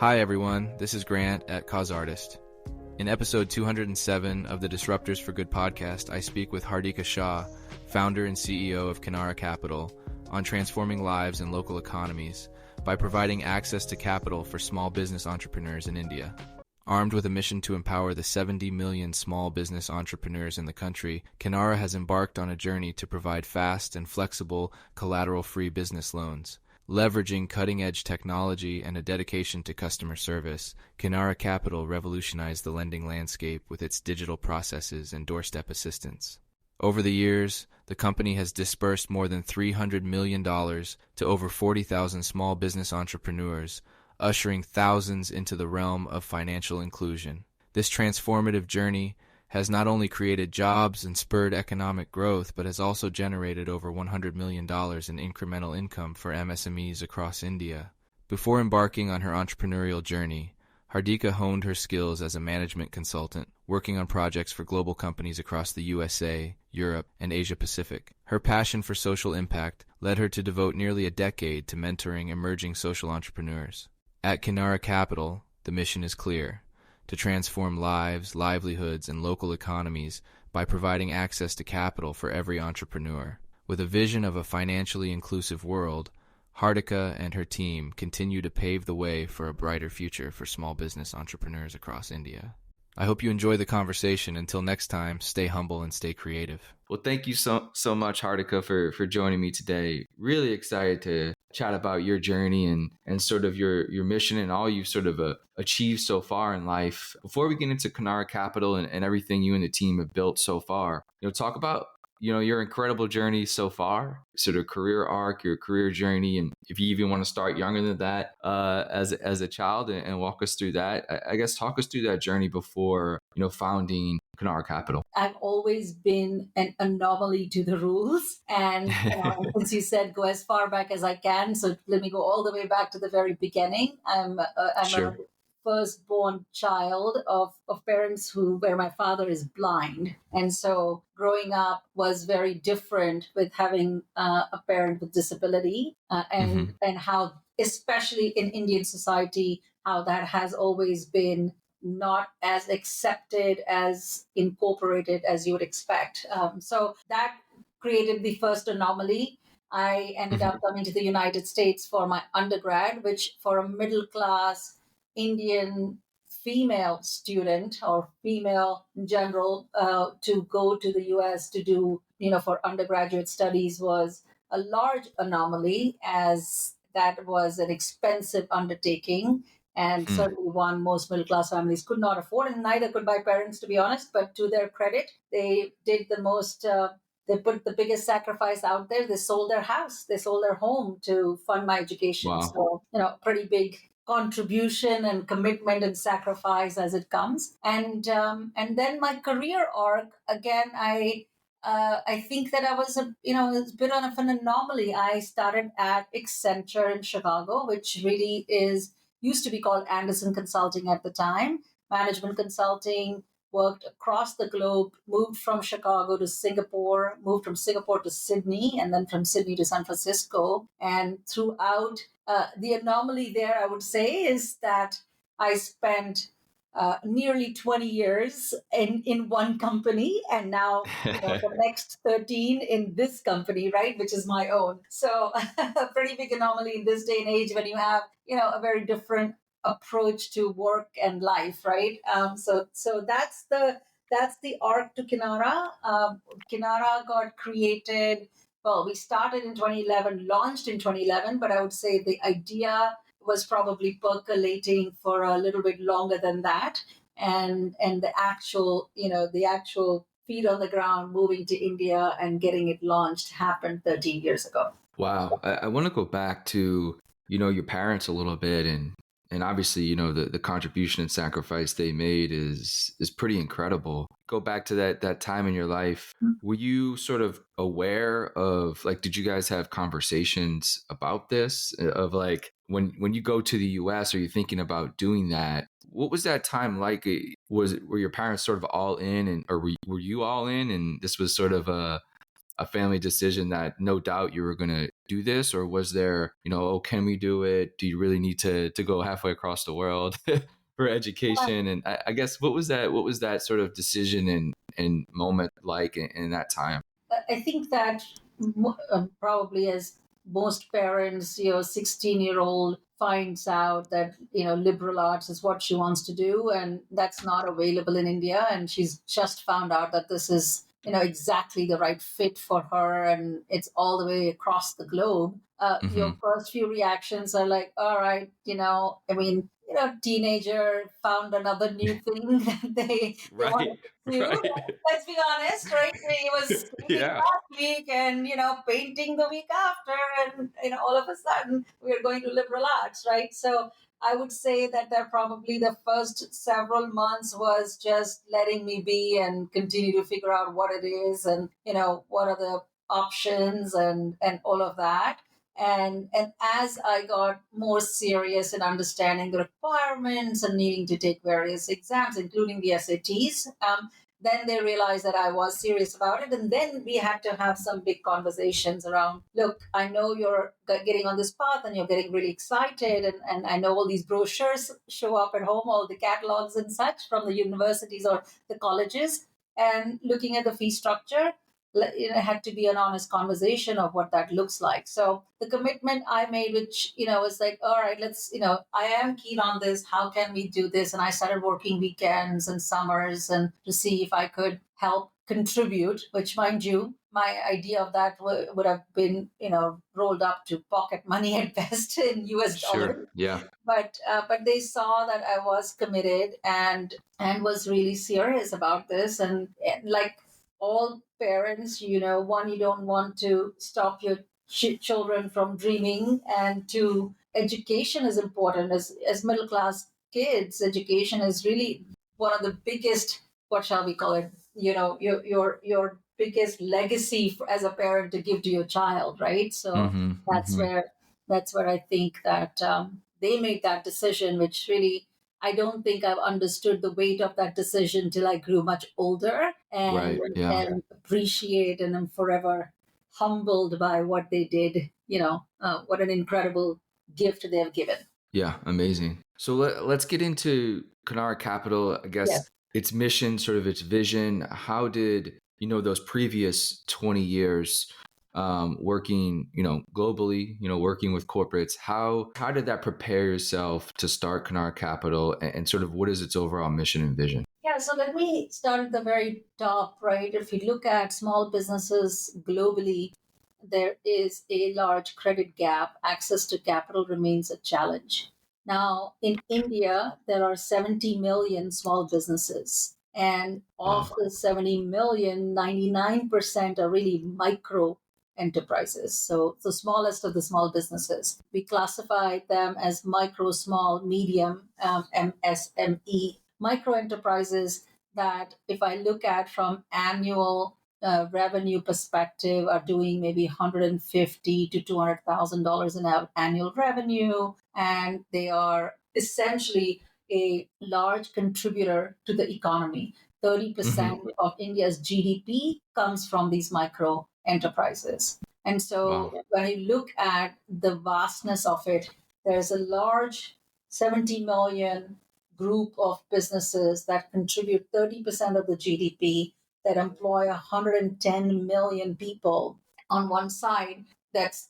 Hi everyone, this is Grant at Cause Artist. In episode 207 of the Disruptors for Good podcast, I speak with Hardika Shah, founder and CEO of Kinara Capital, on transforming lives and local economies by providing access to capital for small business entrepreneurs in India. Armed with a mission to empower the 70 million small business entrepreneurs in the country, Kinara has embarked on a journey to provide fast and flexible, collateral-free business loans. Leveraging cutting-edge technology and a dedication to customer service, Kinara Capital revolutionized the lending landscape with its digital processes and doorstep assistance. Over the years, the company has disbursed more than $300 million to over 40,000 small business entrepreneurs, ushering thousands into the realm of financial inclusion. This transformative journey has not only created jobs and spurred economic growth, but has also generated over $100 million in incremental income for MSMEs across India. Before embarking on her entrepreneurial journey, Hardika honed her skills as a management consultant, working on projects for global companies across the USA, Europe, and Asia Pacific. Her passion for social impact led her to devote nearly a decade to mentoring emerging social entrepreneurs. At Kinara Capital, the mission is clear: to transform lives, livelihoods, and local economies by providing access to capital for every entrepreneur. With a vision of a financially inclusive world, Hardika and her team continue to pave the way for a brighter future for small business entrepreneurs across India. I hope you enjoy the conversation. Until next time, stay humble and stay creative. Well, thank you so much, Hardika, for joining me today. Really excited to chat about your journey and sort of your mission and all you've sort of achieved so far in life. Before we get into Kinara Capital and everything you and the team have built so far, talk about your incredible journey so far, sort of career arc, your career journey, and if you even want to start younger than that, as a child, and walk us through that. I guess talk us through that journey before founding Kinara Capital. I've always been an anomaly to the rules, and since you said go as far back as I can, so let me go all the way back to the very beginning. I'm Sure. a firstborn child of parents where my father is blind. And so growing up was very different with having a parent with disability and how, especially in Indian society, how that has always been not as accepted, as incorporated as you would expect. So that created the first anomaly. I ended up coming to the United States for my undergrad, which for a middle class Indian female student or female in general to go to the US to do, for undergraduate studies was a large anomaly, as that was an expensive undertaking and certainly one most middle class families could not afford, and neither could my parents, to be honest. But to their credit, they did the most. They put the biggest sacrifice out there. They sold their house, they sold their home to fund my education. Wow. So, pretty big contribution and commitment and sacrifice as it comes. And then my career arc, again, I think that I was a bit of an anomaly. I started at Accenture in Chicago, which really used to be called Anderson Consulting at the time, management consulting. Worked across the globe, moved from Chicago to Singapore, moved from Singapore to Sydney, and then from Sydney to San Francisco. And throughout the anomaly there, I would say, is that I spent nearly 20 years in one company, and now the next 13 in this company, right, which is my own. So a pretty big anomaly in this day and age when you have, a very different approach to work and life, right? So that's the arc to Kinara. Kinara got created. Well, we started in 2011, launched in 2011, but I would say the idea was probably percolating for a little bit longer than that, and the actual feet on the ground, moving to India and getting it launched happened 13 years ago. Wow. I want to go back to your parents a little bit, and obviously, the contribution and sacrifice they made is pretty incredible. Go back to that time in your life. Were you sort of aware of, did you guys have conversations about this? Of when you go to the US, are you thinking about doing that? What was that time like? Were your parents sort of all in, or were you all in, and this was sort of a a family decision that no doubt you were going to do this, or was there, oh, can we do it? Do you really need to go halfway across the world for education? And I guess what was that sort of decision and moment like in that time? I think that probably as most parents, 16-year-old finds out that, liberal arts is what she wants to do, and that's not available in India. And she's just found out that this is, exactly the right fit for her, and it's all the way across the globe. Your first few reactions are like, all right, teenager found another new thing that they want Right. to do. Right. Let's be honest, right? He was skating Yeah. last week and, painting the week after, and, all of a sudden we're going to liberal arts, right? So I would say that probably the first several months was just letting me be and continue to figure out what it is and, what are the options and all of that. And as I got more serious in understanding the requirements and needing to take various exams, including the SATs, then they realized that I was serious about it. And then we had to have some big conversations around, look, I know you're getting on this path and you're getting really excited. And I know all these brochures show up at home, all the catalogs and such from the universities or the colleges. And looking at the fee structure, it had to be an honest conversation of what that looks like. So the commitment I made, which, was like, all right, let's, I am keen on this. How can we do this? And I started working weekends and summers and to see if I could help contribute, which, mind you, my idea of that would have been, rolled up to pocket money at best in US dollars. Sure. Yeah. But they saw that I was committed and was really serious about this. And like all parents, one, you don't want to stop your children from dreaming, and two, education is important. As middle class kids, education is really one of the biggest, what shall we call it? Your biggest legacy as a parent to give to your child, right? So that's where I think that they made that decision, which really I don't think I've understood the weight of that decision till I grew much older Right. Yeah. and appreciate, and I'm forever humbled by what they did. What an incredible gift they have given. Yeah. Amazing. So let's get into Kinara Capital, I guess. Yes. Its mission, sort of its vision. How did, those previous 20 years working, globally, working with corporates, how did that prepare yourself to start Kinara Capital, and sort of what is its overall mission and vision? Yeah, so let me start at the very top, right? If you look at small businesses globally, there is a large credit gap. Access to capital remains a challenge. Now, in India, there are 70 million small businesses. And of Wow. the 70 million, 99% are really micro enterprises. So the smallest of the small businesses. We classify them as micro, small, medium, MSME, micro enterprises that, if I look at from annual revenue perspective, are doing maybe 150 to $200,000 in annual revenue, and they are essentially a large contributor to the economy. 30% of India's GDP comes from these micro enterprises. And so when you look at the vastness of it, there's a large 70 million group of businesses that contribute 30% of the GDP, that employ 110 million people on one side. That's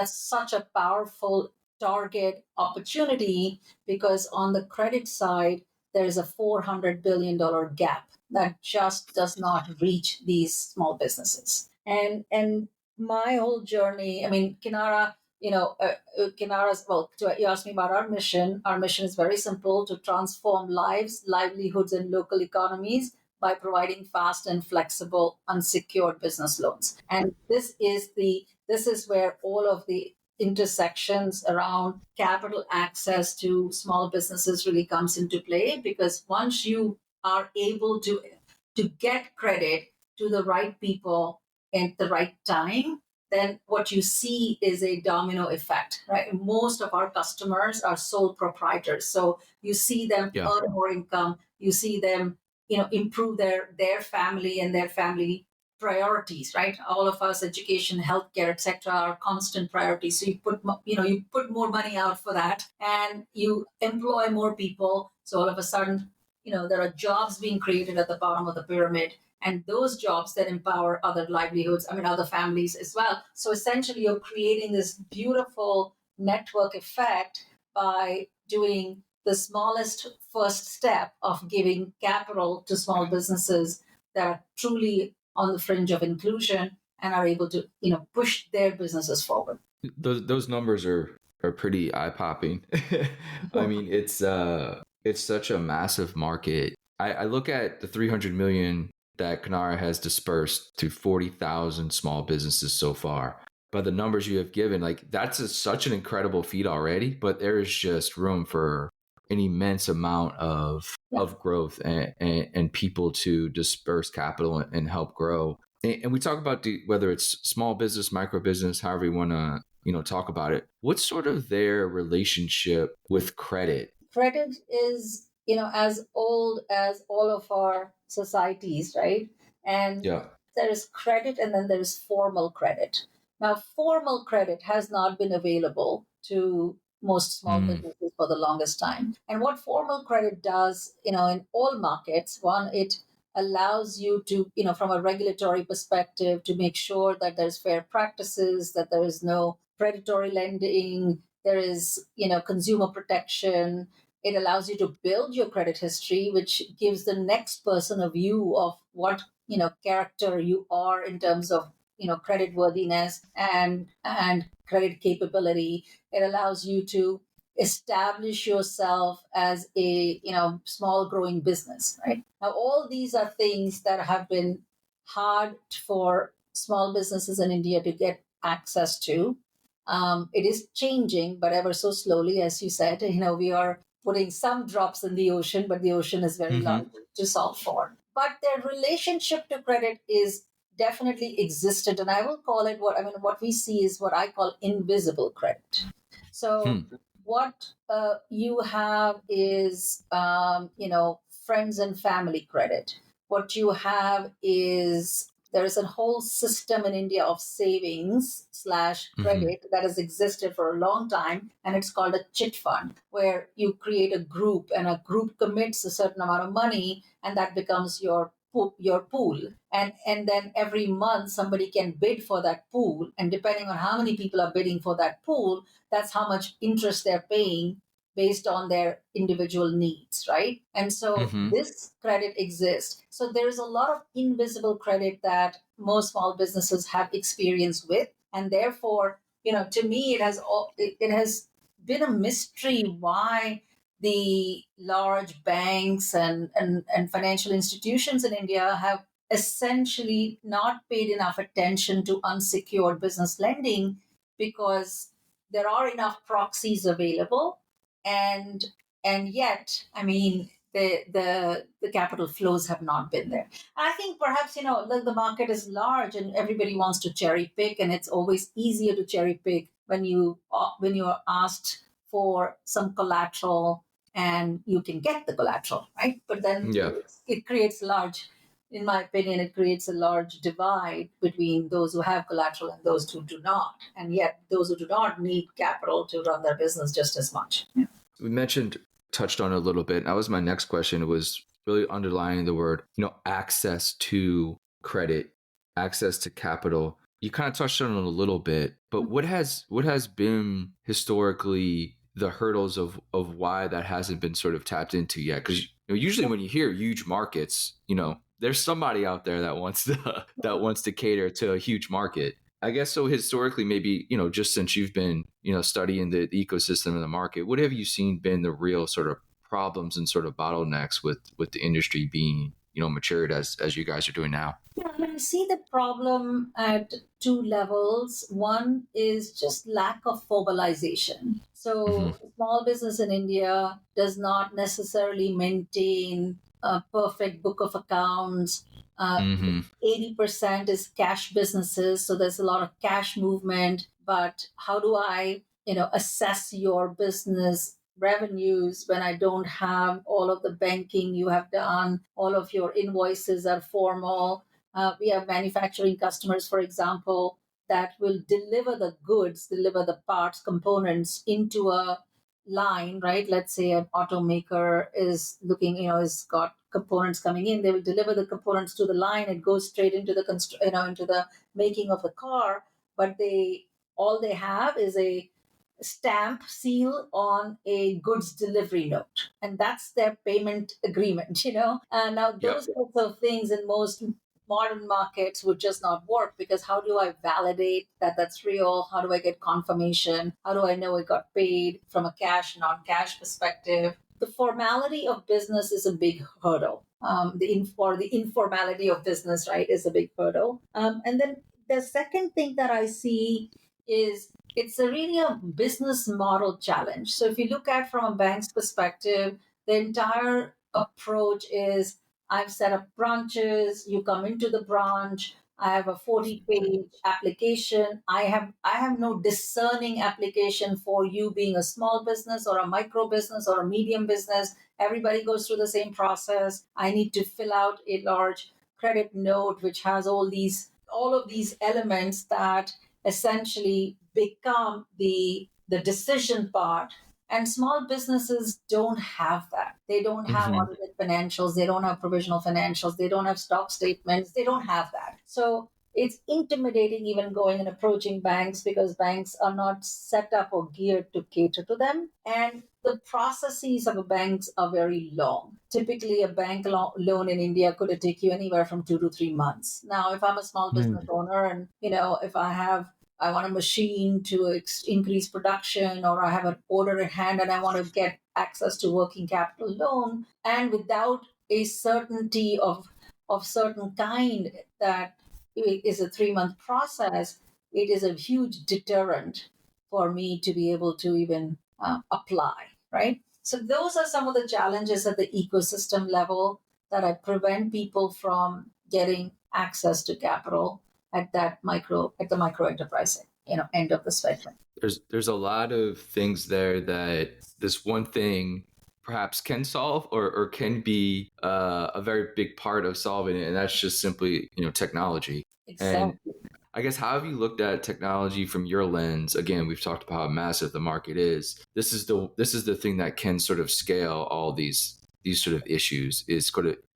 such a powerful target opportunity, because on the credit side, there's a $400 billion gap that just does not reach these small businesses. And my whole journey, Kinara, Kinara's, you asked me about our mission. Our mission is very simple: to transform lives, livelihoods, and local economies by providing fast and flexible unsecured business loans. And this is where all of the intersections around capital access to small businesses really comes into play, because once you are able to get credit to the right people at the right time, then what you see is a domino effect, right? Most of our customers are sole proprietors. So you see them earn more income, you see them, improve their family and their family priorities, right? All of us, education, healthcare, etc., are constant priorities. So you put more money out for that, and you employ more people. So all of a sudden, there are jobs being created at the bottom of the pyramid, and those jobs then empower other livelihoods. I mean, other families as well. So essentially, you're creating this beautiful network effect by doing the smallest first step of giving capital to small businesses that are truly on the fringe of inclusion and are able to, push their businesses forward. Those numbers are pretty eye popping. I mean, it's such a massive market. I look at the 300 million that Kinara has dispersed to 40,000 small businesses so far. By the numbers you have given, like that's such an incredible feat already, but there is just room for an immense amount of growth and people to disperse capital and help grow. And we talk about whether it's small business, micro business, however you want to talk about it. What's sort of their relationship with credit? Credit is as old as all of our societies, right? And there is credit, and then there is formal credit. Now, formal credit has not been available to most small businesses for the longest time. And what formal credit does, in all markets, one, it allows you to, from a regulatory perspective, to make sure that there's fair practices, that there is no predatory lending, there is, consumer protection. It allows you to build your credit history, which gives the next person a view of what, character you are in terms of, credit worthiness and credit capability. It allows you to establish yourself as a, small growing business, right? Now, all these are things that have been hard for small businesses in India to get access to. It is changing, but ever so slowly, as you said. We are putting some drops in the ocean, but the ocean is very large to solve for. But their relationship to credit is definitely existent, and I will call it what we see is what I call invisible credit. So what you have is friends and family credit. What you have is there is a whole system in India of savings / credit that has existed for a long time, and it's called a chit fund, where you create a group, and a group commits a certain amount of money, and that becomes your pool. And then every month somebody can bid for that pool, and depending on how many people are bidding for that pool, that's how much interest they're paying based on their individual needs, right? And so this credit exists. So there is a lot of invisible credit that most small businesses have experience with, and therefore, to me, it has been a mystery why the large banks and financial institutions in India have essentially not paid enough attention to unsecured business lending, because there are enough proxies available, and yet, I mean, the capital flows have not been there. I think perhaps the market is large and everybody wants to cherry pick, and it's always easier to cherry pick when you are asked for some collateral and you can get the collateral, right? But then it creates in my opinion, it creates a large divide between those who have collateral and those who do not. And yet those who do not need capital to run their business just as much. Yeah. We touched on it a little bit. That was my next question. It was really underlining the word, access to credit, access to capital. You kind of touched on it a little bit, but what has been historically the hurdles of why that hasn't been sort of tapped into yet? Because usually when you hear huge markets, there's somebody out there that wants to cater to a huge market. I guess so. Historically, maybe just since you've been studying the ecosystem of the market, what have you seen been the real sort of problems and sort of bottlenecks with the industry being matured as you guys are doing now? Yeah, I see the problem at two levels. One is just lack of formalization. So small business in India does not necessarily maintain a perfect book of accounts. 80% is cash businesses, so there's a lot of cash movement. But how do I, assess your business revenues when I don't have all of the banking you have done, all of your invoices are formal, We have manufacturing customers, for example, that will deliver the goods, deliver the parts, components into a line, right? Let's say an automaker is looking, has got components coming in. They will deliver the components to the line. It goes straight into the into the making of the car. But all they have is a stamp seal on a goods delivery note, and that's their payment agreement. And now Yep. those sorts of things in most modern markets would just not work, because how do I validate that that's real? How do I get confirmation? How do I know it got paid from a cash, non-cash perspective? The formality of business is a big hurdle. The informality of business, right, is a big hurdle. And then the second thing that I see is it's really a business model challenge. So if you look at from a bank's perspective, the entire approach is I've set up branches, you come into the branch, I have a 40-page application. I have no discerning application for you being a small business or a micro business or a medium business. Everybody goes through the same process. I need to fill out a large credit note which has all of these elements that essentially become the decision part. And small businesses don't have that. They don't have Mm-hmm. audited financials. They don't have provisional financials. They don't have stock statements. They don't have that. So it's intimidating even going and approaching banks, because banks are not set up or geared to cater to them. And the processes of a banks are very long. Typically, a bank loan in India could take you anywhere from 2 to 3 months. Now, if I'm a small business owner, and if I want a machine to increase production, or I have an order in hand and I want to get access to working capital loan, and without a certainty of certain kind that it is a 3-month process, it is a huge deterrent for me to be able to even apply, right? So those are some of the challenges at the ecosystem level that I prevent people from getting access to capital at the micro enterprise end of the spectrum. There's a lot of things there that this one thing perhaps can solve, or can be a very big part of solving it, and that's just simply technology. And Exactly. I guess, how have you looked at technology from your lens? Again, we've talked about how massive the market is. This is the thing that can sort of scale all these sort of issues.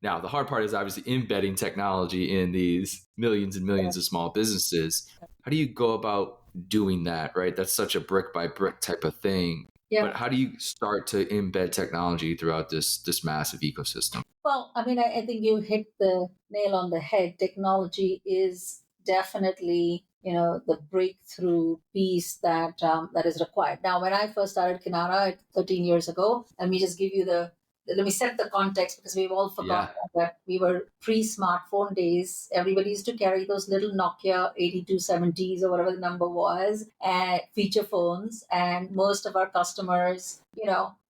Now the hard part is obviously embedding technology in these millions and millions of small businesses. How do you go about doing that, right? That's such a brick by brick type of thing. Yeah. But how do you start to embed technology throughout this massive ecosystem? Well, I mean, I think you hit the nail on the head. Technology is definitely, the breakthrough piece that is required. Now, when I first started Kinara 13 years ago, let me set the context, because we've all forgotten that we were pre-smartphone days. Everybody used to carry those little Nokia 8270s or whatever the number was, and feature phones, and most of our customers,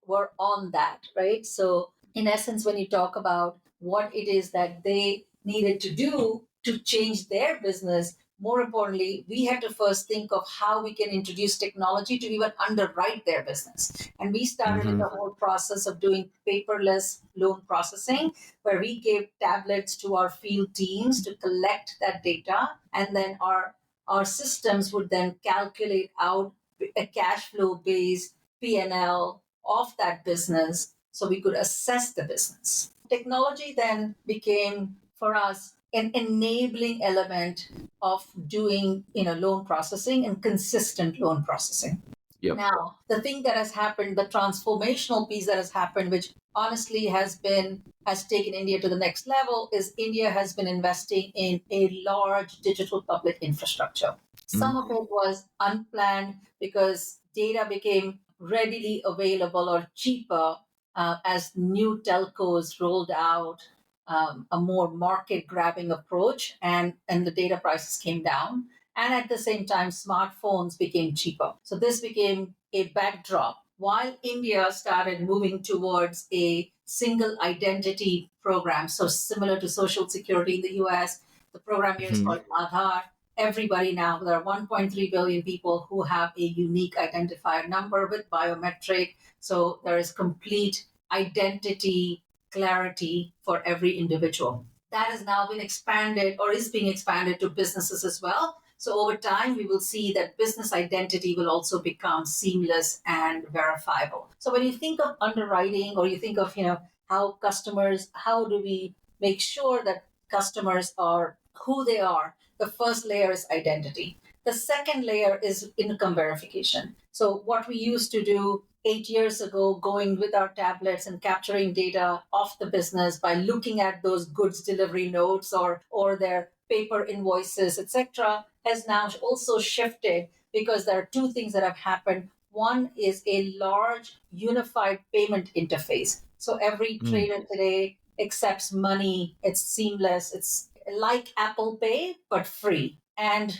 were on that, right? So in essence, when you talk about what it is that they needed to do to change their business, more importantly, we had to first think of how we can introduce technology to even underwrite their business. And we started with the whole process of doing paperless loan processing, where we gave tablets to our field teams to collect that data. And then our systems would then calculate out a cash flow based P&L of that business, so we could assess the business. Technology then became for us an enabling element of doing loan processing and consistent loan processing. Yep. Now, the thing that has happened, the transformational piece that has happened, which honestly has taken India to the next level, is India has been investing in a large digital public infrastructure. Some of it was unplanned because data became readily available or cheaper as new telcos rolled out a more market grabbing approach, and the data prices came down. And at the same time, smartphones became cheaper. So this became a backdrop. While India started moving towards a single identity program, so similar to Social Security in the US, the program here is called Aadhaar. Everybody now, there are 1.3 billion people who have a unique identifier number with biometric. So there is complete identity clarity for every individual. that has now been expanded or is being expanded to businesses as well. So over time, we will see that business identity will also become seamless and verifiable. So when you think of underwriting, or you think of, how do we make sure that customers are who they are? The first layer is identity. The second layer is income verification. So what we used to do 8 years ago, going with our tablets and capturing data of the business by looking at those goods delivery notes or their paper invoices, etc., has now also shifted, because there are two things that have happened. One is a large unified payment interface. So every trader today accepts money. It's seamless. It's like Apple Pay, but free. And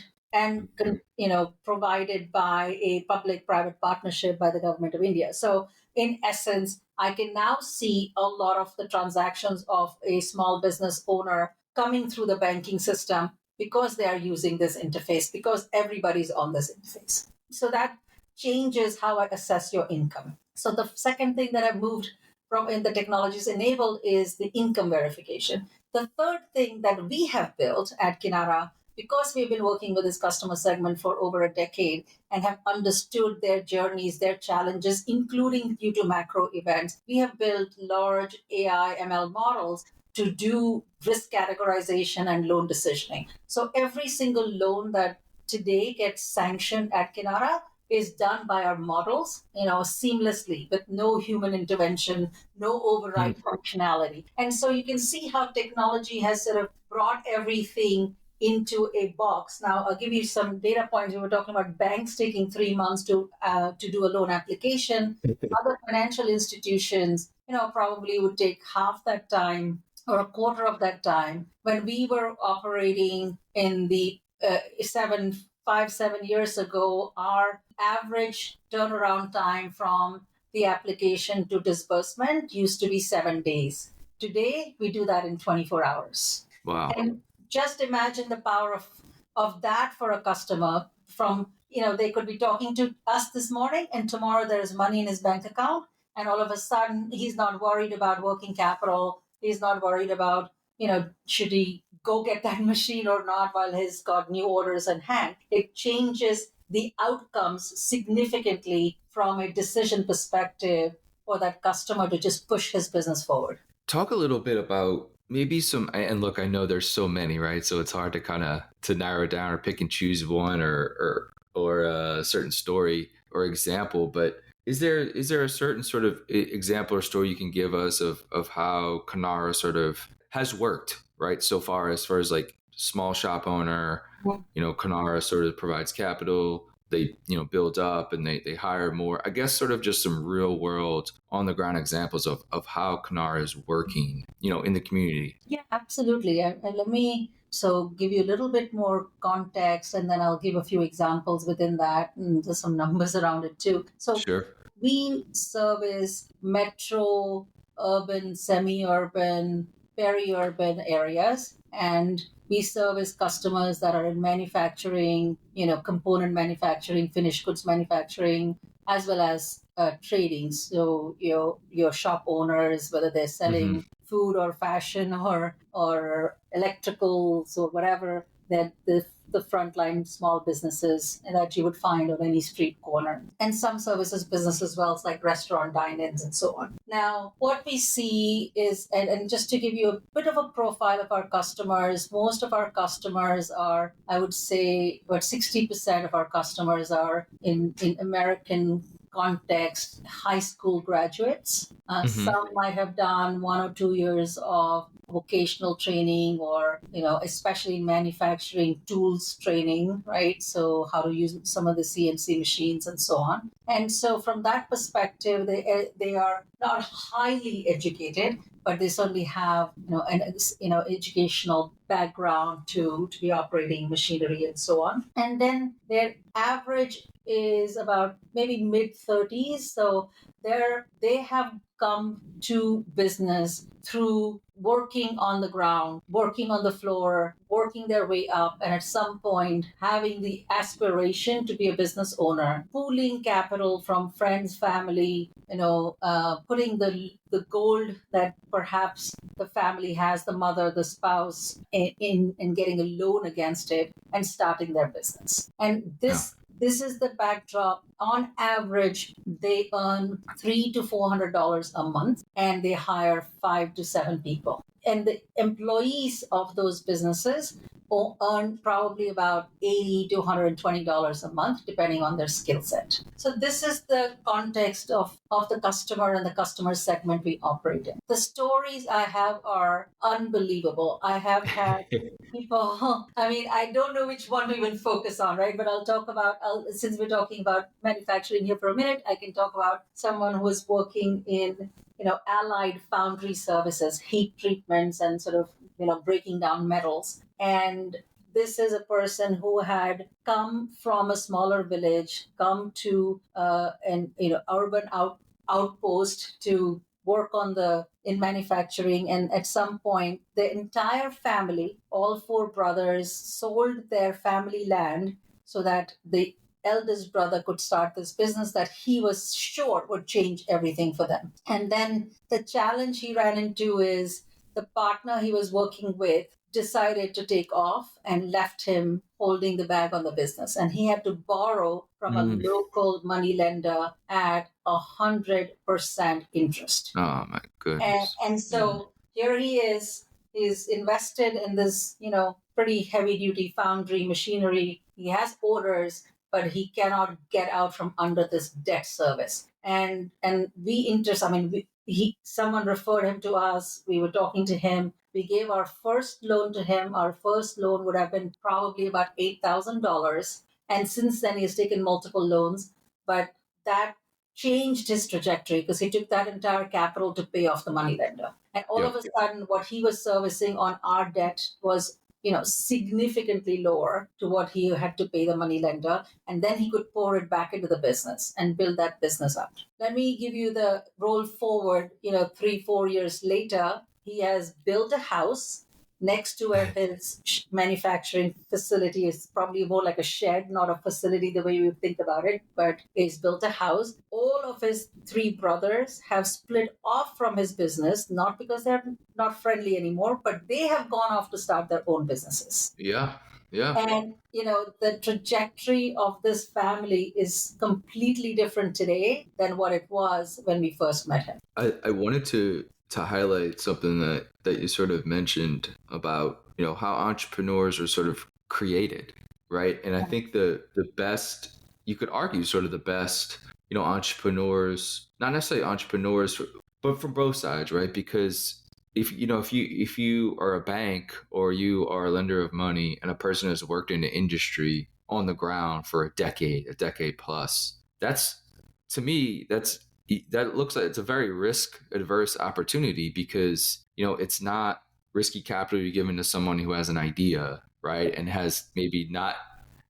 provided by a public-private partnership by the government of India. So in essence, I can now see a lot of the transactions of a small business owner coming through the banking system because they are using this interface, because everybody's on this interface. So that changes how I assess your income. So the second thing that I've moved from in the technologies enabled is the income verification. The third thing that we have built at Kinara, because we've been working with this customer segment for over a decade and have understood their journeys, their challenges, including due to macro events, we have built large AI ML models to do risk categorization and loan decisioning. So every single loan that today gets sanctioned at Kinara is done by our models, seamlessly, with no human intervention, no override functionality. And so you can see how technology has sort of brought everything into a box. Now, I'll give you some data points. We were talking about banks taking 3 months to do a loan application. Other financial institutions, probably would take half that time or a quarter of that time. When we were operating in the 7 years ago, our average turnaround time from the application to disbursement used to be 7 days. Today, we do that in 24 hours. Wow. And just imagine the power of that for a customer. From, they could be talking to us this morning, and tomorrow there's money in his bank account, and all of a sudden he's not worried about working capital. He's not worried about, should he go get that machine or not while he's got new orders in hand. It changes the outcomes significantly from a decision perspective for that customer to just push his business forward. Talk a little bit about maybe some, and look, I know there's so many, right? So it's hard to narrow down or pick and choose one or a certain story or example. But is there a certain sort of example or story you can give us of how Kinara sort of has worked, right? So far as like small shop owner, Kinara sort of provides capital. They, build up and they hire more. I guess sort of just some real world on the ground examples of how Kinara is working, in the community. Yeah, absolutely. And let me give you a little bit more context, and then I'll give a few examples within that, and there's some numbers around it too. So sure. We service metro, urban, semi-urban, peri-urban areas, and we service customers that are in manufacturing, component manufacturing, finished goods manufacturing, as well as trading. So your shop owners, whether they're selling food or fashion or electricals or whatever, that the frontline small businesses that you would find on any street corner, and some services business as well, like restaurant dine-ins and so on. Now, what we see is, and just to give you a bit of a profile of our customers, most of our customers are, I would say, about 60% of our customers are in American context, high school graduates. Some might have done 1 or 2 years of vocational training, or especially in manufacturing, tools training, right? So how to use some of the CNC machines and so on. And so from that perspective, they are not highly educated, but they certainly have an educational background to be operating machinery and so on. And then their average is about maybe mid-30s. So they have come to business through working on the ground, working on the floor, working their way up, and at some point having the aspiration to be a business owner, pooling capital from friends, family, putting the gold that perhaps the family has, the mother, the spouse, in getting a loan against it and starting their business. And this is the backdrop. On average, they earn $300 to $400 a month, and they hire 5 to 7 people. And the employees of those businesses earn probably about $80 to $120 a month, depending on their skill set. So this is the context of the customer and the customer segment we operate in. The stories I have are unbelievable. I have had people, I mean, I don't know which one to even focus on, right? But since we're talking about manufacturing here for a minute, I can talk about someone who is working in, allied foundry services, heat treatments, and sort of, breaking down metals. And this is a person who had come from a smaller village, come to an urban outpost to work in manufacturing, and at some point the entire family, all 4 brothers, sold their family land so that the eldest brother could start this business that he was sure would change everything for them. And then the challenge he ran into is the partner he was working with decided to take off and left him holding the bag on the business. And he had to borrow from a local money lender at 100% interest. Oh my goodness. And so here he is, he's invested in this, pretty heavy duty foundry machinery. He has orders, but he cannot get out from under this debt service. And someone referred him to us. We were talking to him. We gave our first loan to him. Our first loan would have been probably about $8,000. And since then, he's taken multiple loans. But that changed his trajectory because he took that entire capital to pay off the money lender. And all of a sudden, what he was servicing on our debt was significantly lower to what he had to pay the money lender. And then he could pour it back into the business and build that business up. Let me give you the roll forward, 3-4 years later, he has built a house next to where his manufacturing facility is, probably more like a shed, not a facility the way we would think about it, but he's built a house. All of his 3 brothers have split off from his business, not because they're not friendly anymore, but they have gone off to start their own businesses. Yeah. And, the trajectory of this family is completely different today than what it was when we first met him. I wanted to highlight something that you sort of mentioned about, how entrepreneurs are sort of created, right? And I think the best, you could argue sort of the best, entrepreneurs, not necessarily entrepreneurs, but from both sides, right? Because if you are a bank or you are a lender of money and a person has worked in the industry on the ground for a decade plus, to me, that looks like it's a very risk adverse opportunity because, it's not risky capital you're giving to someone who has an idea, right? And has maybe not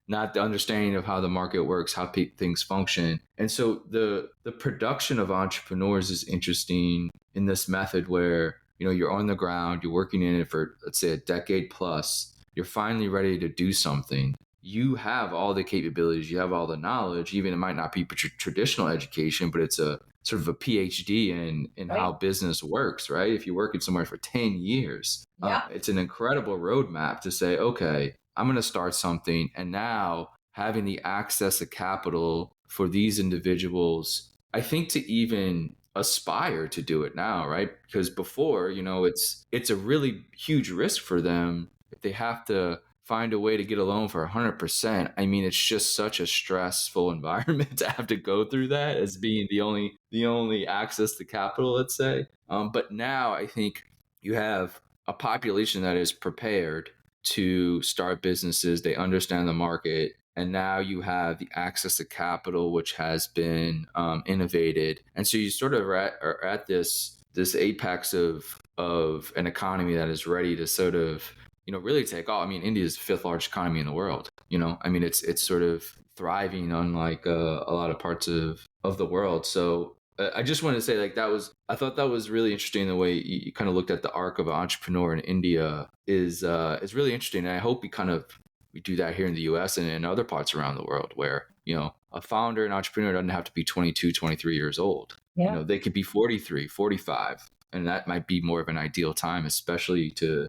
the understanding of how the market works, how things function. And so the production of entrepreneurs is interesting in this method where, you're on the ground, you're working in it for, let's say, a decade plus, you're finally ready to do something. You have all the capabilities, you have all the knowledge, even it might not be traditional education, but it's a sort of a PhD in right. how business works, right? If you're working somewhere for 10 years, it's an incredible roadmap to say, okay, I'm going to start something. And now having the access to capital for these individuals, I think to even aspire to do it now, right? Because before, it's a really huge risk for them if they have to find a way to get a loan for 100%. I mean, it's just such a stressful environment to have to go through that as being the only access to capital, let's say. But now I think you have a population that is prepared to start businesses. They understand the market. And now you have the access to capital, which has been innovated. And so you sort of are at this apex of an economy that is ready to sort of, really take off. I mean, India is the 5th largest economy in the world. I mean, it's sort of thriving unlike a lot of parts of the world. So I just wanted to say, like, I thought that was really interesting. The way you kind of looked at the arc of an entrepreneur in India is really interesting. And I hope we do that here in the US and in other parts around the world where, a founder and entrepreneur doesn't have to be 22, 23 years old. Yeah. They could be 43, 45, and that might be more of an ideal time, especially to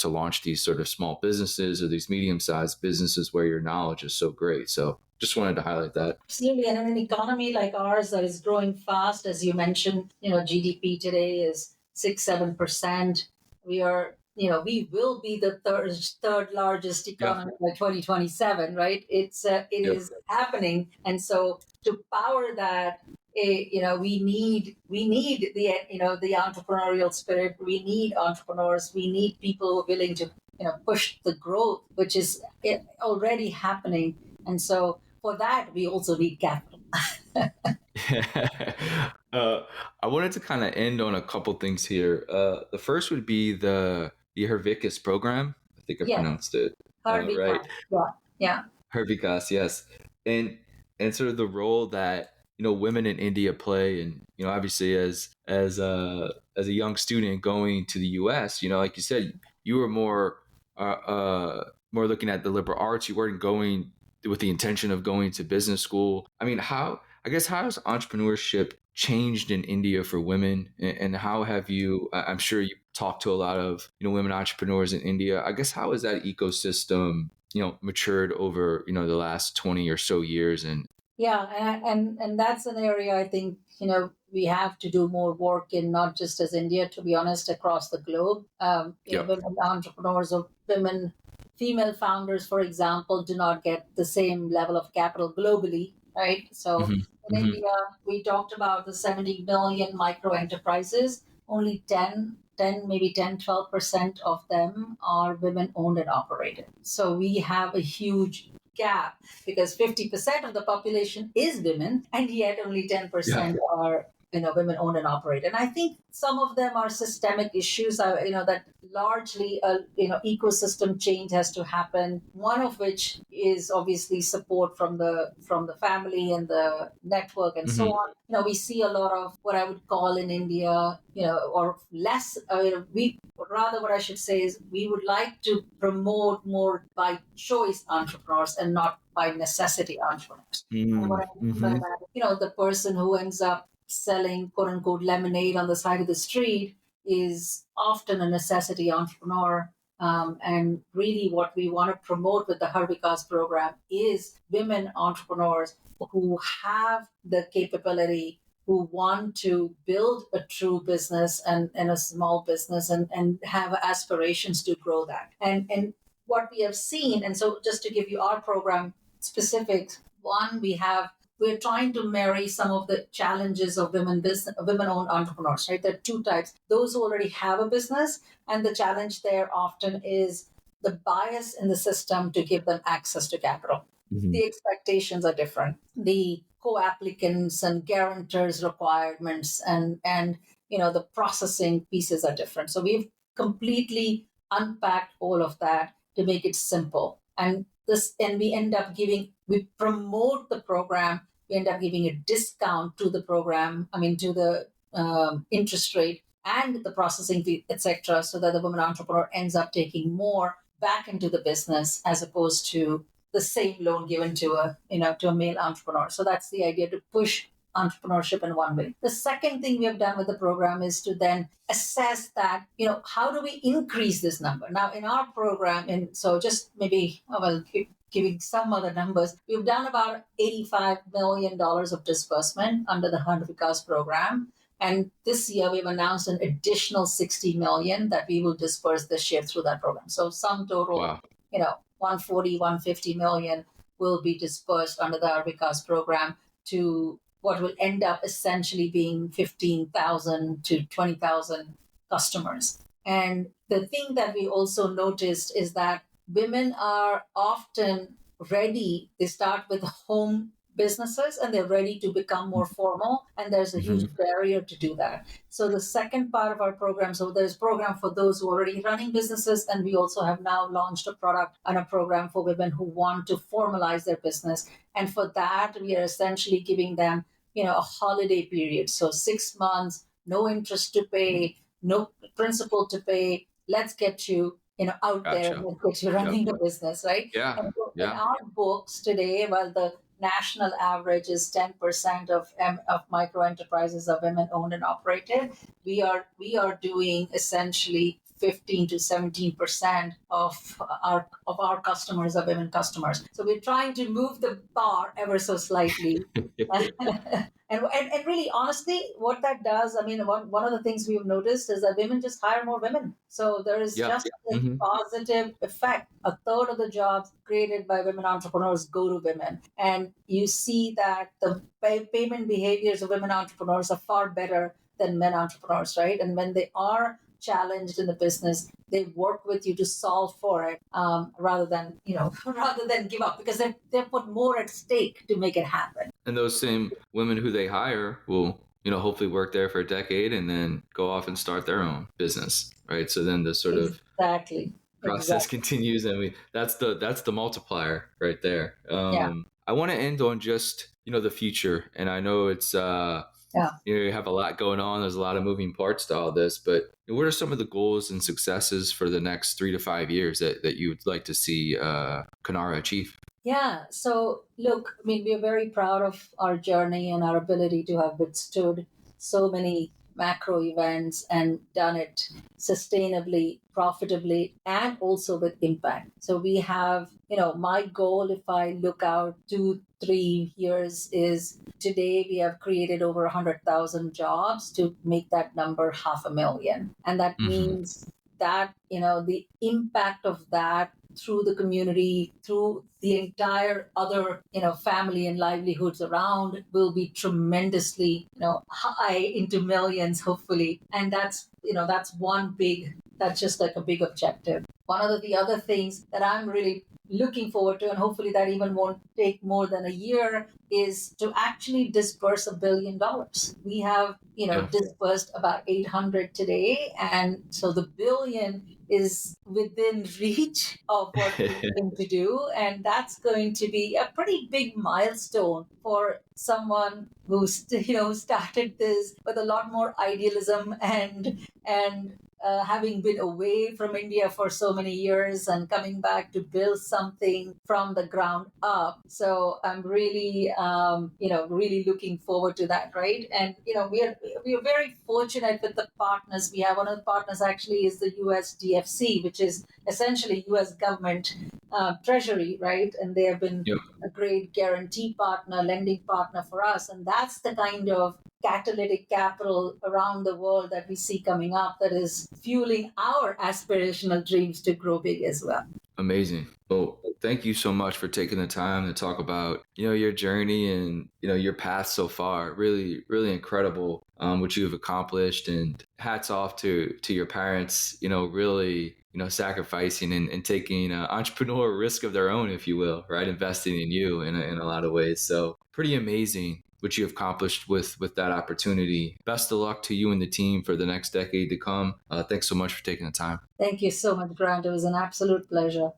launch these sort of small businesses or these medium-sized businesses where your knowledge is so great. So just wanted to highlight that. Absolutely. And in an economy like ours that is growing fast, as you mentioned, GDP today is 6-7%. We will be the third largest Yeah. economy by 2027, right? It Yep. is happening. And so to power that, we need the entrepreneurial spirit. We need entrepreneurs. We need people who are willing to, push the growth, which is already happening. And so for that, we also need capital. I wanted to kind of end on a couple things here. The first would be the Hervicus program. I think I Yes, pronounced it right. Hardika. Yeah, yeah, Hervicus, yes, and sort of the role that women in India play, and obviously as a young student going to the U.S., like you said, you were more looking at the liberal arts. You weren't going with the intention of going to business school. I mean, how has entrepreneurship changed in India for women, and how have you? I'm sure you talked to a lot of women entrepreneurs in India. I guess how has that ecosystem matured over the last 20 or so years? And yeah, and that's an area I think we have to do more work in, not just as India, to be honest, across the globe. yep. Women entrepreneurs or women, female founders, for example, do not get the same level of capital globally, right? So Hmm. in Hmm. India, we talked about the 70 million micro enterprises. Only 12% of them are women owned and operated. So we have a huge gap because 50% of the population is women, and yet only Yeah. 10% are women owned and operated. And I think some of them are systemic issues. That largely ecosystem change has to happen. One of which is obviously support from the family and the network and so Hmm. on. We see a lot of what I would call in India, or less. We rather, what I should say is, we would like to promote more by choice entrepreneurs and not by necessity entrepreneurs. And what I mean by Mm-hmm. that, the person who ends up selling quote unquote lemonade on the side of the street is often a necessity entrepreneur. And really, what we want to promote with the Harvikas program is women entrepreneurs who have the capability, who want to build a true business and a small business, and have aspirations to grow that. And what we have seen, and so just to give you our program specifics, one, we're trying to marry some of the challenges of women-owned entrepreneurs, right? There are two types: those who already have a business, and the challenge there often is the bias in the system to give them access to capital. Hmm. The expectations are different. The co-applicants and guarantors requirements and the processing pieces are different. So we've completely unpacked all of that to make it simple. And we promote the program. We end up giving a discount to the program, to the interest rate and the processing fee, etc., so that the woman entrepreneur ends up taking more back into the business as opposed to the same loan given to a male entrepreneur. So that's the idea, to push entrepreneurship in one way. The second thing we have done with the program is to then assess that, how do we increase this number? Now, in our program, and so just maybe, giving some other numbers, we've done about $85 million of disbursement under the Hand Vikas program. And this year, we've announced an additional 60 million that we will disperse this year through that program. So sum total, Wow. 140, 150 million will be dispersed under the Vikas program to what will end up essentially being 15,000 to 20,000 customers. And the thing that we also noticed is that women are often ready. They start with home businesses and they're ready to become more formal, and there's a huge Hmm. barrier to do that. So the second part of our program, so there's a program for those who are already running businesses, and we also have now launched a product and a program for women who want to formalize their business. And for that, we are essentially giving them a holiday period. So 6 months, no interest to pay, no principal to pay. Let's get you, out there and Gotcha. let's get you Yep. running the business, right? Yeah. And so in Yeah. our books today, well, the national average is 10% of micro enterprises are women owned and operated. We are doing essentially 15 to 17% of our customers are women customers. So we're trying to move the bar ever so slightly. And really, honestly, what that does, I mean, one of the things we've noticed is that women just hire more women. So there is Yeah. just a positive effect. A third of the jobs created by women entrepreneurs go to women. And you see that the payment behaviors of women entrepreneurs are far better than men entrepreneurs, right? And when they are challenged in the business, they work with you to solve for it, rather than rather than give up, because they put more at stake to make it happen. And those same women who they hire will, hopefully work there for a decade and then go off and start their own business, right? So then the sort of Exactly. process continues, and that's the multiplier right there. Yeah. I want to end on just the future, and I know it's Yeah. you have a lot going on. There's a lot of moving parts to all this, but what are some of the goals and successes for the next 3 to 5 years that you would like to see Kinara achieve? Yeah. So look, I mean, we are very proud of our journey and our ability to have withstood so many macro events and done it sustainably, profitably, and also with impact. So we have, my goal, if I look out 2, 3 years, is today we have created over 100,000 jobs to make that number 500,000. And that means that, the impact of that through the community, through the entire other, family and livelihoods around will be tremendously, high into millions, hopefully. And that's just like a big objective. One of the other things that I'm really looking forward to, and hopefully that even won't take more than a year, is to actually disburse $1 billion. We have, disbursed about 800 today. And so the billion is within reach of what we aim to do. And that's going to be a pretty big milestone for someone who started this with a lot more idealism and having been away from India for so many years and coming back to build something from the ground up. So I'm really, really looking forward to that, right? And we are very fortunate with the partners we have. One of the partners actually is the USDFC, which is essentially U.S. government treasury, right? And they have been a great guarantee partner, lending partner for us, and that's the kind of catalytic capital around the world that we see coming up that is fueling our aspirational dreams to grow big as well. Amazing. Well, thank you so much for taking the time to talk about, your journey and, your path so far. Really, really incredible what you've accomplished, and hats off to your parents, really, sacrificing and taking entrepreneurial risk of their own, if you will, right? Investing in you in a lot of ways. So pretty amazing what you accomplished with that opportunity. Best of luck to you and the team for the next decade to come. Thanks so much for taking the time. Thank you so much, Grant. It was an absolute pleasure.